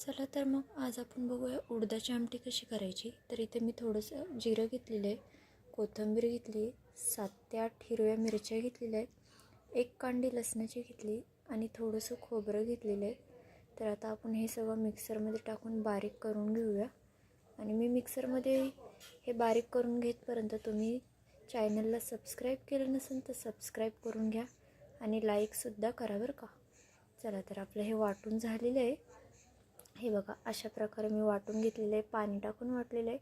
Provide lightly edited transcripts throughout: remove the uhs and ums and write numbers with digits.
चला तर मग आज आपण बघूया उडदाची आमटी कशी करायची. तर इथे मी थोडंसं जिरं घेतलेलं आहे, कोथिंबीर घेतली आहे, 7 ते 8 हिरव्या मिरच्या घेतलेल्या आहेत, 1 कांडी लसणाची घेतली आणि थोडंसं खोबरं घेतलेलं आहे. तर आता आपण हे सगळं मिक्सरमध्ये टाकून बारीक करून घेऊया. आणि मी मिक्सरमध्ये हे बारीक करून घेतपर्यंत तुम्ही चॅनलला सबस्क्राईब केलं नसेल तर सबस्क्राईब करून घ्या आणि लाईकसुद्धा करा बरं का. चला तर आपलं हे वाटून झालेलं आहे. हे बघा अशा प्रकारे मी वाटून घेतलेलं आहे, पाणी टाकून वाटलेलं आहे.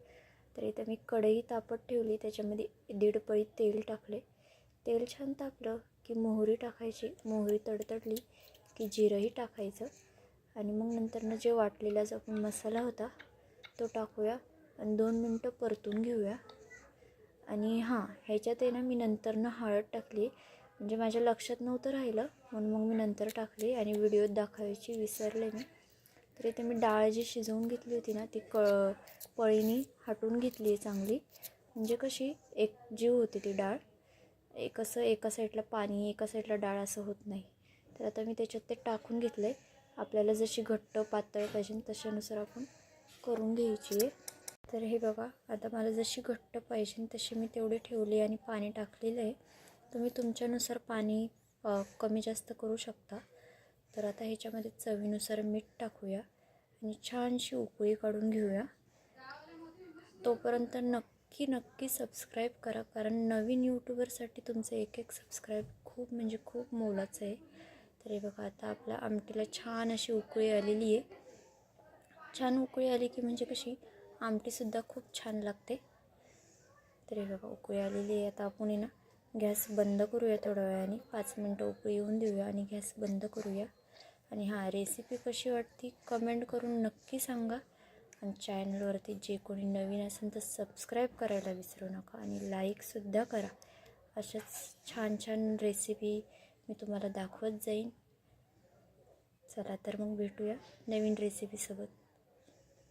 तर इथं मी कढई तापत ठेवली, त्याच्यामध्ये 1.5 पळी तेल टाकले. तेल छान तापलं की मोहरी टाकायची, मोहरी तडतडली की जिरंही टाकायचं आणि मग नंतरनं जे वाटलेला जो आपण मसाला होता तो टाकूया आणि 2 मिनटं परतून घेऊया. आणि ह्याच्यात आहे ना मी नंतरनं हळद टाकली, म्हणजे माझ्या लक्षात नव्हतं राहिलं म्हणून मग मी नंतर टाकली आणि व्हिडिओत दाखवायची विसरले मी. तर इथे मी डाळ जी शिजवून घेतली होती ना ती पळीनी हटून घेतली आहे चांगली, म्हणजे कशी एक जीव होती ती डाळ. एका साईडला पाणी एका साईडला डाळ असं होत नाही. तर आता मी त्याच्यात ते टाकून घेतलं आहे. आपल्याला जशी घट्ट पातळ पाहिजे तशानुसार आपण करून घ्यायची आहे. तर हे बघा आता मला जशी घट्ट पाहिजे तशी मी तेवढी ठेवली आणि पाणी टाकलेलं आहे. तुम्ही तुमच्यानुसार पाणी कमी जास्त करू शकता. तर आता ह्याच्यामध्ये चवीनुसार मीठ टाकूया आणि छानशी उकळी काढून घेऊया. तोपर्यंत नक्की सबस्क्राईब करा, कारण नवीन यूट्यूबरसाठी तुमचं एक सबस्क्राईब खूप म्हणजे खूप मोलाचं आहे. तर हे बघा आता आपल्या आमटीला छान अशी उकळी आलेली आहे. छान उकळी आली की म्हणजे कशी आमटीसुद्धा खूप छान लागते. तर हे बघा उकळी आलेली आहे. आता आपण ना गॅस बंद करूया, थोड्या वेळाने 5 मिनटं उकळी येऊन देऊया आणि गॅस बंद करूया. आणि रेसिपी कशी वाटते कमेंट करून नक्की सांगा. आणि चॅनलवरती जे कोणी नवीन असेल तर सबस्क्राईब करायला विसरू नका आणि लाईकसुद्धा करा. अशाच छान छान रेसिपी मी तुम्हाला दाखवत जाईन. चला तर मग भेटूया नवीन रेसिपीसोबत.